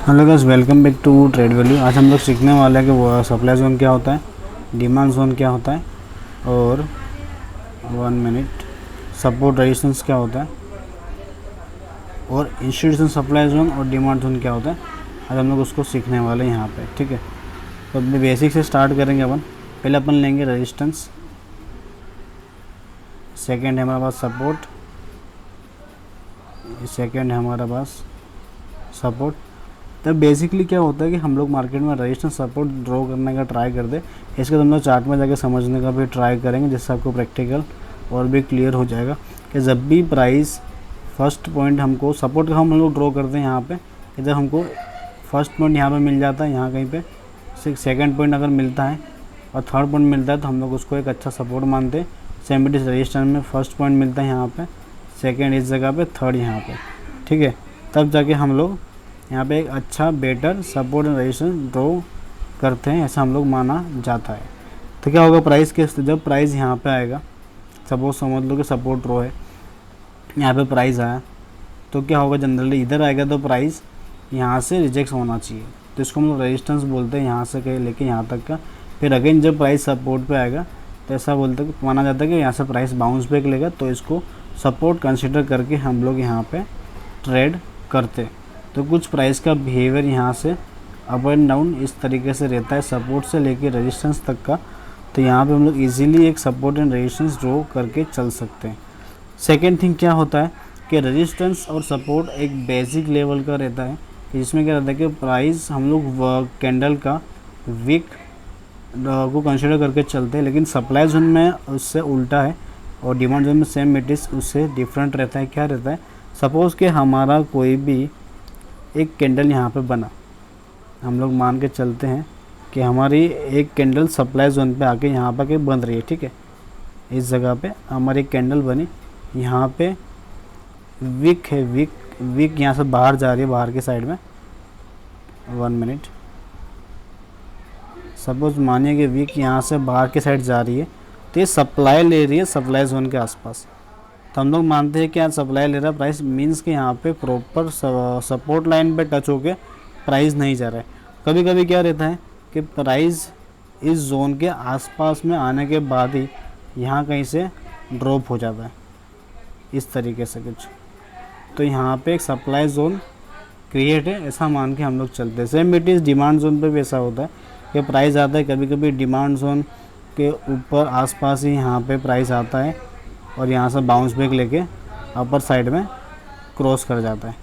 Hello guys, welcome back to Trade Value. आज हम लोग सीखने वाले हैं कि वो सप्लाई जोन क्या होता है, डिमांड जोन क्या होता है और 1 मिनट सपोर्ट रेजिस्टेंस क्या होता है और इंस्टीट्यूशन सप्लाई जोन और डिमांड जोन क्या होता है। आज हम लोग उसको सीखने वाले हैं यहाँ पे। ठीक है, तो अपने बेसिक से स्टार्ट करेंगे अपन। पहले अपन लेंगे रेजिस्टेंस, सेकेंड है हमारे पास सपोर्ट, सेकेंड है हमारे पास सपोर्ट। तब बेसिकली क्या होता है कि हम लोग मार्केट में रेजिस्टेंस सपोर्ट ड्रॉ करने का ट्राई करते हैं। इसके हम लोग चार्ट में जाकर समझने का भी ट्राई करेंगे, जिससे आपको प्रैक्टिकल और भी क्लियर हो जाएगा कि जब भी प्राइस फर्स्ट पॉइंट हमको सपोर्ट का हम लोग ड्रॉ करते हैं यहाँ पे, कि जब हमको फर्स्ट पॉइंट यहाँ पे मिल जाता है, यहाँ कहीं पे सेकेंड पॉइंट अगर मिलता है और थर्ड पॉइंट मिलता है तो हम लोग उसको एक अच्छा सपोर्ट मानते हैं। सेम इट इस रजिस्टेंस में फर्स्ट पॉइंट मिलता है यहाँ पे, सेकेंड इस जगह पे, थर्ड यहाँ पे। ठीक है, तब जाके हम लोग यहाँ पे एक अच्छा better support and resistance draw करते हैं, ऐसा हम लोग माना जाता है। तो क्या होगा प्राइस के, जब प्राइस यहाँ पे आएगा, सपोज समझ लो कि सपोर्ट ड्रॉ है, यहाँ पे प्राइस आया तो क्या होगा, जनरली इधर आएगा तो प्राइस यहाँ से रिजेक्ट होना चाहिए, तो इसको हम लोग रेजिस्टेंस बोलते हैं, यहाँ से कहीं लेके यहाँ तक का। फिर अगेन जब प्राइस सपोर्ट पे आएगा तो ऐसा बोलते हैं, माना जाता है कि यहाँ से प्राइस बाउंस बैक लेगा, तो इसको सपोर्ट कंसिडर करके हम लोग यहाँ पे ट्रेड करते। तो कुछ प्राइस का बिहेवियर यहाँ से अप एंड डाउन इस तरीके से रहता है, सपोर्ट से लेके रेजिस्टेंस तक का। तो यहाँ पे हम लोग इजीली एक सपोर्ट एंड रेजिस्टेंस ड्रॉ करके चल सकते हैं। सेकेंड थिंग क्या होता है कि रेजिस्टेंस और सपोर्ट एक बेसिक लेवल का रहता है, जिसमें क्या रहता है कि प्राइस हम लोग कैंडल का वीक को कंसिडर करके चलते हैं, लेकिन सप्लाई जोन में उससे उल्टा है और डिमांड जोन में सेम इट इज़ उससे डिफरेंट रहता है। क्या रहता है, सपोज़ कि हमारा कोई भी एक कैंडल यहाँ पे बना, हम लोग मान के चलते हैं कि हमारी एक कैंडल सप्लाई जोन पे आके यहाँ पर बन रही है। ठीक है, इस जगह पे हमारी एक कैंडल बनी, यहाँ पे वीक है, वीक यहाँ से बाहर जा रही है, बाहर की साइड में। 1 मिनट, सपोज मानिए कि वीक यहाँ से बाहर की साइड जा रही है, तो ये सप्लाई ले रही है सप्लाई जोन के आसपास। तो हम लोग मानते हैं कि यहाँ सप्लाई ले रहा है प्राइस, मीन्स कि यहाँ पे प्रॉपर सपोर्ट लाइन पे टच होके प्राइस नहीं जा रहा है। कभी कभी क्या रहता है कि प्राइस इस जोन के आसपास में आने के बाद ही यहाँ कहीं से ड्रॉप हो जाता है, इस तरीके से कुछ। तो यहाँ पे एक सप्लाई जोन क्रिएट है, ऐसा मान के हम लोग चलते हैं। Same it is demand zone पे भी ऐसा होता है कि प्राइस आता है, कभी कभी डिमांड जोन के ऊपर आसपास ही यहाँ पे प्राइस आता है और यहाँ से बाउंस बैक लेके अपर साइड में क्रॉस कर जाता है।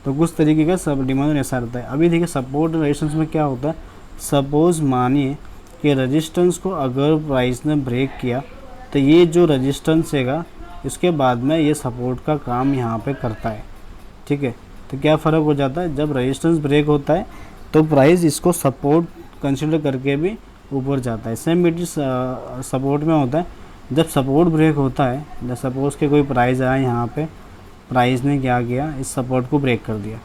तो कुछ तरीके का सब डिमांड ऐसा रहता है। अभी देखिए सपोर्ट रेजिस्टेंस में क्या होता है, सपोज मानिए कि रेजिस्टेंस को अगर प्राइस ने ब्रेक किया तो ये जो रेजिस्टेंस हैगा इसके बाद में ये सपोर्ट का काम यहाँ पे करता है। ठीक है, तो क्या फ़र्क हो जाता है, जब रेजिस्टेंस ब्रेक होता है तो प्राइस इसको सपोर्ट कंसिडर करके भी ऊपर जाता है। सेम इट सपोर्ट में होता है, जब सपोर्ट ब्रेक होता है, जब सपोज़ के कोई प्राइस आया यहाँ पे, प्राइस ने क्या किया, इस सपोर्ट को ब्रेक कर दिया।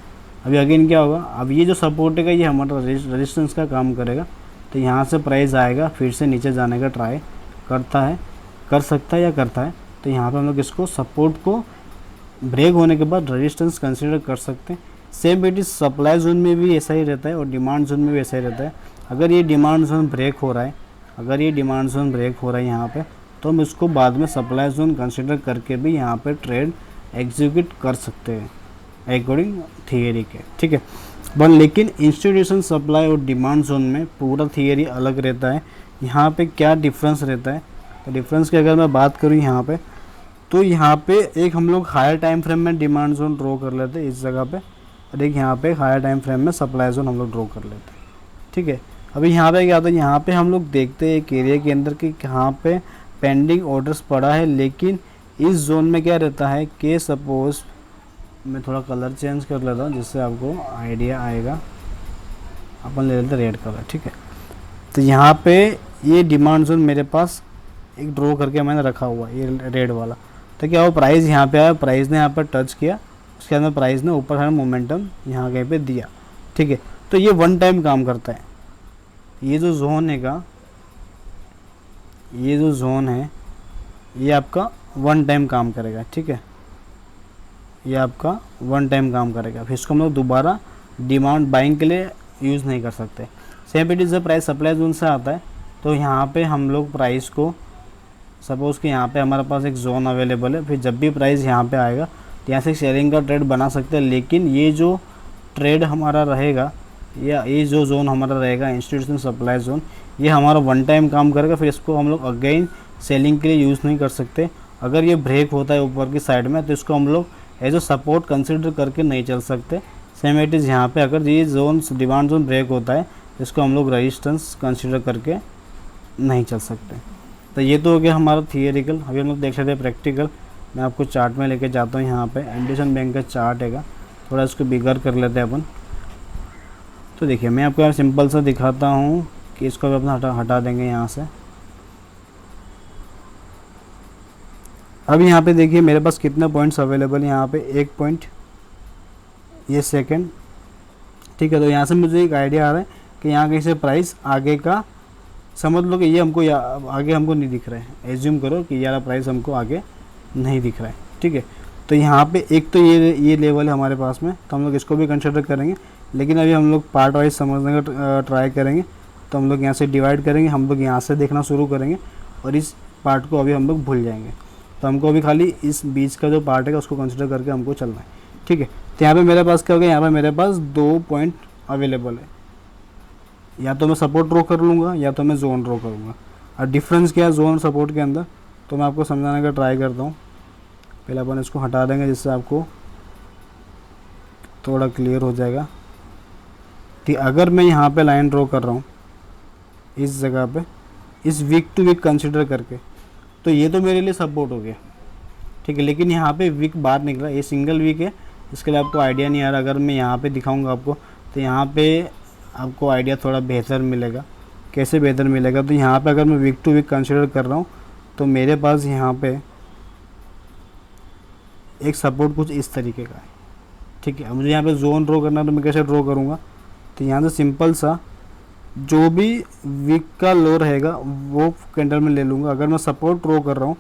अभी अगेन क्या होगा, अब ये जो सपोर्ट है ये हमारा रेजिस्टेंस का काम करेगा, तो यहाँ से प्राइस आएगा, फिर से नीचे जाने का ट्राई करता है, कर सकता है या करता है। तो यहाँ पे हम लोग इसको सपोर्ट को ब्रेक होने के बाद रेजिस्टेंस कंसिडर कर सकते हैं। Same it is supply zone में भी ऐसा ही रहता है और डिमांड जोन में भी ऐसा ही रहता है। अगर ये डिमांड जोन ब्रेक हो रहा है, अगर ये डिमांड जोन ब्रेक हो रहा है यहाँ पे, तो हम इसको बाद में सप्लाई जोन कंसिडर करके भी यहाँ पे ट्रेड एग्जीक्यूट कर सकते हैं अकॉर्डिंग थियरी के। ठीक है, बट लेकिन इंस्टीट्यूशन सप्लाई और डिमांड जोन में पूरा थियरी अलग रहता है। यहाँ पे क्या डिफरेंस रहता है, तो डिफरेंस की अगर मैं बात करूँ यहाँ पे, तो यहाँ पे एक हम लोग हायर टाइम फ्रेम में डिमांड जोन ड्रॉ कर लेते हैं इस जगह पे, और एक यहाँ पे हायर टाइम फ्रेम में सप्लाई जोन हम लोग ड्रॉ कर लेते हैं। ठीक है, अभी यहाँ पे क्या होता है, यहाँ पे हम लोग देखते हैं एरिया के अंदर कि कहाँ पे पेंडिंग ऑर्डर्स पड़ा है, लेकिन इस जोन में क्या रहता है कि सपोज मैं थोड़ा कलर चेंज कर लेता हूँ जिससे आपको आइडिया आएगा। अपन ले लेते रेड कलर। ठीक है, तो यहाँ पे ये डिमांड जोन मेरे पास एक ड्रॉ करके मैंने रखा हुआ है, ये रेड वाला। तो क्या वो प्राइस यहाँ पे आया, प्राइस ने यहाँ पर टच किया, उसके अंदर प्राइस ने ऊपर साइड मोमेंटम यहाँ कहीं पे दिया। ठीक है, तो ये वन टाइम काम करता है। ये जो जोन हैगा, ये जो जोन है ये आपका वन टाइम काम करेगा। ठीक है, ये आपका वन टाइम काम करेगा, फिर इसको हम लोग दोबारा डिमांड बाइंग के लिए यूज़ नहीं कर सकते। Same it is the price supply zone से आता है, तो यहाँ पे हम लोग प्राइस को सपोज़ कि यहाँ पे हमारे पास एक जोन अवेलेबल है, फिर जब भी प्राइस यहाँ पे आएगा तो यहाँ से शेयरिंग का ट्रेड बना सकते हैं। लेकिन ये जो ट्रेड हमारा रहेगा या ये जो जोन हमारा रहेगा इंस्टीट्यूशनल सप्लाई जोन, ये हमारा वन टाइम काम करेगा, फिर इसको हम लोग अगेन सेलिंग के लिए यूज़ नहीं कर सकते। अगर ये ब्रेक होता है ऊपर की साइड में तो इसको हम लोग एज अ सपोर्ट कंसिडर करके नहीं चल सकते। सेम इट इज़ यहाँ पे अगर ये जोन डिमांड जोन ब्रेक होता है तो इसको हम लोग रेजिस्टेंस कंसिडर करके नहीं चल सकते। तो ये तो हो गया हमारा थियरिकल। अभी हम लोग देख लेते हैं प्रैक्टिकल। मैं आपको चार्ट में लेके जाता हूँ। यहाँ पे इंडसइंड बैंक का चार्ट है, थोड़ा इसको बिगर कर लेते हैं अपन। तो देखिए मैं आपको सिंपल सा दिखाता हूँ कि इसको भी अपना हटा देंगे यहाँ से। अब यहाँ पे देखिए मेरे पास कितने पॉइंट्स अवेलेबल है। यहाँ पे 1 पॉइंट, ये सेकंड, ठीक है। तो यहाँ से मुझे एक आइडिया आ रहा है कि यहाँ कहीं से प्राइस आगे का समझ लो कि ये हमको आगे हमको नहीं दिख रहा है। एज्यूम करो कि ये वाला प्राइस हमको आगे नहीं दिख रहा है, ठीक है। तो यहाँ पे एक तो ये लेवल है हमारे पास में, तो हम लोग इसको भी कंसिडर करेंगे। लेकिन अभी हम लोग पार्ट वाइज समझने का ट्राई करेंगे। तो हम लोग यहाँ से डिवाइड करेंगे, हम लोग यहाँ से देखना शुरू करेंगे और इस पार्ट को अभी हम लोग भूल जाएंगे। तो हमको अभी खाली इस बीच का जो पार्ट है उसको कंसिडर करके हमको चलना है, ठीक है। तो यहाँ पे मेरे पास क्या हो गया, यहाँ पे मेरे पास 2 पॉइंट अवेलेबल है। या तो मैं सपोर्ट ड्रॉ कर लूँगा या तो मैं जोन ड्रॉ करूँगा। और डिफरेंस क्या है जोन और सपोर्ट के अंदर, तो मैं आपको समझाने का ट्राई करता हूँ। पहले अपन इसको हटा देंगे जिससे आपको थोड़ा क्लियर हो जाएगा। ठीक, अगर मैं यहाँ पे लाइन ड्रॉ कर रहा हूँ इस जगह पे, इस वीक टू वीक कंसिडर करके, तो ये तो मेरे लिए सपोर्ट हो गया, ठीक है। लेकिन यहाँ पे वीक बाहर निकला, ये सिंगल वीक है, इसके लिए आपको आइडिया नहीं आ रहा। अगर मैं यहाँ पे दिखाऊंगा आपको तो यहाँ पे आपको आइडिया थोड़ा बेहतर मिलेगा। कैसे बेहतर मिलेगा, तो यहाँ पे अगर मैं वीक टू वीक कंसिडर कर रहा हूँ तो मेरे पास यहाँ पे एक सपोर्ट कुछ इस तरीके का है, ठीक है। मुझे यहाँ पे जोन ड्रॉ करना है तो मैं कैसे ड्रॉ करूँगा, तो यहाँ से सिंपल सा जो भी वीक का लो रहेगा वो कैंडल में ले लूँगा। अगर मैं सपोर्ट ड्रॉ कर रहा हूँ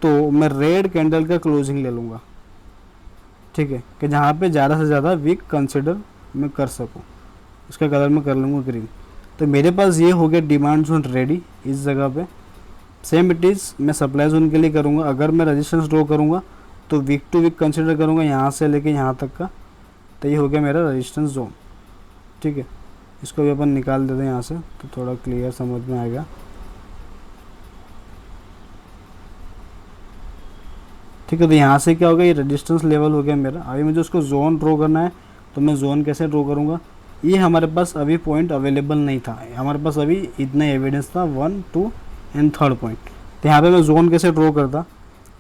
तो मैं रेड कैंडल का क्लोजिंग ले लूँगा, ठीक है, कि जहाँ पे ज़्यादा से ज़्यादा वीक कंसिडर मैं कर सकूँ। उसका कलर मैं कर लूँगा ग्रीन। तो मेरे पास ये हो गया डिमांड जोन रेडी इस जगह पे। सेम इट इज़ मैं सप्लाई जोन के लिए करूँगा। अगर मैं रेजिस्टेंस ड्रॉ करूँगा तो वीक टू वीक कंसिडर करूँगा यहाँ से लेके यहाँ तक का। तो ये हो गया मेरा रेजिस्टेंस जोन, ठीक है। इसको भी अपन निकाल देते हैं यहाँ से तो थोड़ा क्लियर समझ में आएगा, ठीक है। तो यहाँ से क्या होगा, ये रेजिस्टेंस लेवल हो गया मेरा। अभी मुझे उसको जोन ड्रॉ करना है, तो मैं जोन कैसे ड्रॉ करूँगा। ये हमारे पास अभी पॉइंट अवेलेबल नहीं था, हमारे पास अभी इतना एविडेंस था 1, 2 एंड 3rd पॉइंट। तो यहाँ पे मैं जोन कैसे ड्रॉ करता,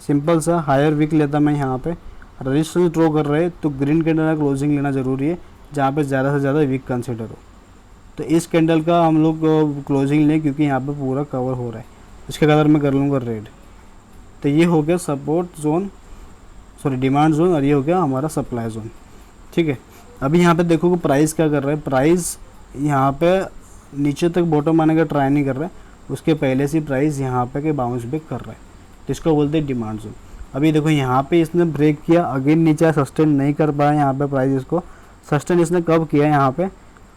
सिंपल सा हायर वीक लेता मैं। यहाँ पे रेजिस्टेंस ड्रॉ कर रहे तो ग्रीन कैंडल का क्लोजिंग लेना ज़रूरी है जहाँ पे ज़्यादा से ज़्यादा वीक कंसिडर हो। तो इस कैंडल का हम लोग क्लोजिंग लें क्योंकि यहाँ पे पूरा कवर हो रहा है। इसका कलर मैं कर लूँगा रेड। तो ये हो गया support zone, sorry demand zone, और ये हो गया हमारा सप्लाई जोन, ठीक है। अभी यहाँ पे देखो कि प्राइस क्या कर रहा है। प्राइस यहाँ पे नीचे तक बॉटम आने का ट्राई नहीं कर रहा है, उसके पहले से प्राइस यहाँ पे के बाउंस बैक कर रहा है, तो इसको बोलते हैं डिमांड जोन। अभी देखो यहाँ पे इसने ब्रेक किया, अगेन नीचे सस्टेन नहीं कर पाया। यहाँ पे प्राइस इसको सस्टेन इसने कब किया, यहाँ पे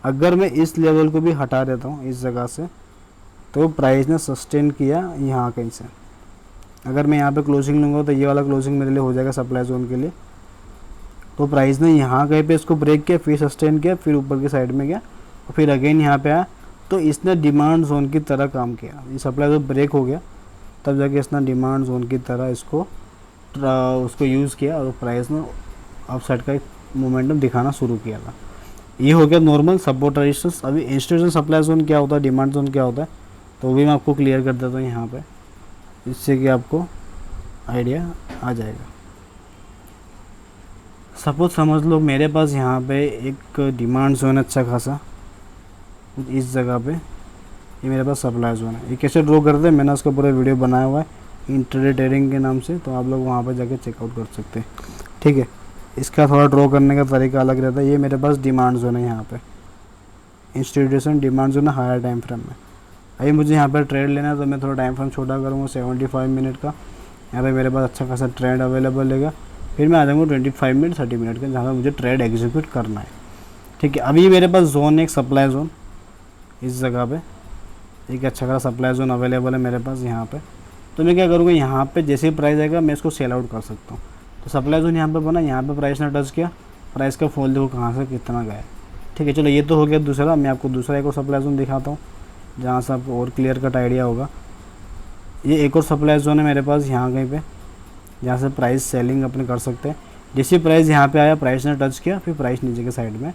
अगर मैं इस लेवल को भी हटा देता हूँ इस जगह से, तो प्राइस ने सस्टेन किया यहाँ कहीं से। अगर मैं यहाँ पे क्लोजिंग लूँगा तो ये वाला क्लोजिंग मेरे लिए हो जाएगा सप्लाई जोन के लिए। तो प्राइस ने यहाँ कहीं पे इसको ब्रेक किया, फिर सस्टेन किया, फिर ऊपर की साइड में गया और फिर अगेन यहाँ पे आया। तो इसने डिमांड जोन की तरह काम किया। ये सप्लाई जोन ब्रेक हो गया तब जाके इसने डिमांड जोन की तरह उसको यूज़ किया और प्राइस ने अपसाइड का मोमेंटम दिखाना शुरू किया था। ये हो गया नॉर्मल सपोर्ट रेजिस्टेंस। अभी इंस्टीट्यूशनल सप्लाई जोन क्या होता है, डिमांड जोन क्या होता है, तो वो भी मैं आपको क्लियर कर देता हूँ यहाँ पे, जिससे कि आपको आइडिया आ जाएगा। सपोज समझ लो मेरे पास यहाँ पे एक डिमांड जोन अच्छा खासा इस जगह पे, ये मेरे पास सप्लाई जोन है। ये कैसे ड्रॉ करते हैं मैंने उसका पूरा वीडियो बनाया हुआ है इंट्राडे ट्रेडिंग के नाम से, तो आप लोग वहाँ पर जाके चेकआउट कर सकते हैं, ठीक है। इसका थोड़ा ड्रॉ करने का तरीका अलग रहता है। ये मेरे पास डिमांड जोन है, यहाँ पे इंस्टीट्यूशन डिमांड जोन है हायर टाइम फ्रेम में। अभी मुझे यहाँ पर ट्रेड लेना है तो मैं थोड़ा टाइम फ्रेम छोटा करूँगा 75 मिनट का। यहाँ पे मेरे पास अच्छा खासा ट्रेड अवेलेबल रहेगा। फिर मैं आ जाऊँगा 25 मिनट 30 मिनट का, जहाँ पर मुझे ट्रेड एग्जीक्यूट करना है। ठीक है, अभी मेरे पास जोन है एक सप्लाई जोन, इस जगह पे एक अच्छा खासा सप्लाई जोन अवेलेबल है मेरे पास यहाँ पे। तो मैं क्या करूँगा, यहाँ पे जैसे ही प्राइस आएगा मैं इसको सेल आउट कर सकता हूँ। तो सप्लाई जोन यहाँ पे बना, यहाँ पे प्राइस ने टच किया, प्राइस का फॉल देखो कहाँ से कितना गया है। ठीक है, चलो ये तो हो गया दूसरा। मैं आपको दूसरा एक और सप्लाई जोन दिखाता हूँ जहाँ से आपको और क्लियर कट आइडिया होगा। ये एक और सप्लाई जोन है मेरे पास यहाँ कहीं पे, जहाँ से प्राइस सेलिंग अपने कर सकते हैं। जैसे प्राइस यहाँ पे आया, प्राइस ने टच किया, फिर प्राइस नीचे के साइड में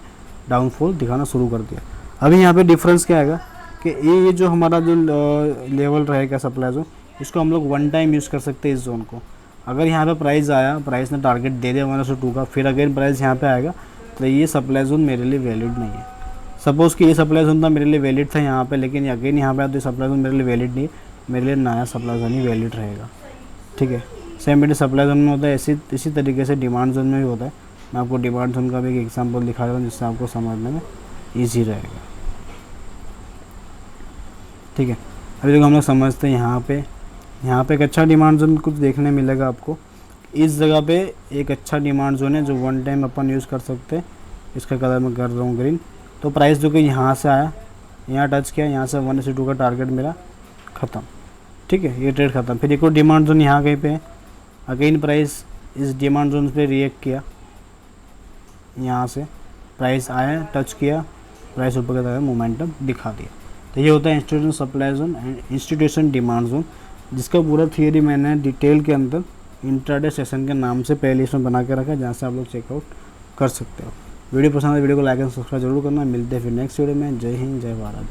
डाउनफॉल दिखाना शुरू कर दिया। अभी यहाँ पे डिफरेंस क्या आएगा कि ये जो हमारा जो लेवल रहेगा सप्लाई जोन, इसको हम लोग वन टाइम यूज़ कर सकते हैं इस जोन को। अगर यहाँ पे प्राइस आया, प्राइस ने टारगेट दे दिया 1/2 का, फिर अगेन प्राइस यहाँ पे आएगा, तो ये सप्लाई जोन मेरे लिए वैलिड नहीं है। सपोज़ कि ये सप्लाई जोन था मेरे लिए वैलिड था यहाँ पे, लेकिन अगेन यहाँ पे आया तो ये सप्लाई जोन मेरे लिए वैलिड नहीं है, मेरे लिए नया सप्लाई जोन ही वैलिड रहेगा। ठीक है, सेम मेरे सप्लाई जोन में होता है, इसी तरीके से डिमांड जोन में भी होता है। मैं आपको डिमांड जोन का भी एक एग्जांपल दिखा रहा हूँ जिससे आपको समझने में ईजी रहेगा। ठीक है, अभी देखो हम लोग समझते हैं यहाँ पे एक अच्छा डिमांड जोन कुछ देखने मिलेगा आपको। इस जगह पे एक अच्छा डिमांड जोन है जो वन टाइम अपन यूज़ कर सकते हैं। इसका कलर मैं कर रहा हूँ ग्रीन। तो प्राइस जो कि यहाँ से आया, यहाँ टच किया, यहाँ से 1/2 का टारगेट मेरा ख़त्म। ठीक है, ये ट्रेड ख़त्म। फिर एक और डिमांड जोन यहाँ कहीं पे है, अगेन प्राइस इस डिमांड जोन पे रिएक्ट किया, यहाँ से प्राइस आया, टच किया, प्राइस ऊपर की तरफ मोमेंटम दिखा दिया। तो ये होता है institution supply zone and institution demand zone, जिसका पूरा थियरी मैंने डिटेल के अंदर इंट्राडे सेशन के नाम से पहले इसमें बना के रखा है, जहाँ से आप लोग चेकआउट कर सकते हो। वीडियो पसंद है, वीडियो को लाइक एंड सब्सक्राइब जरूर करना। मिलते हैं फिर नेक्स्ट वीडियो में। जय हिंद, जय भारत।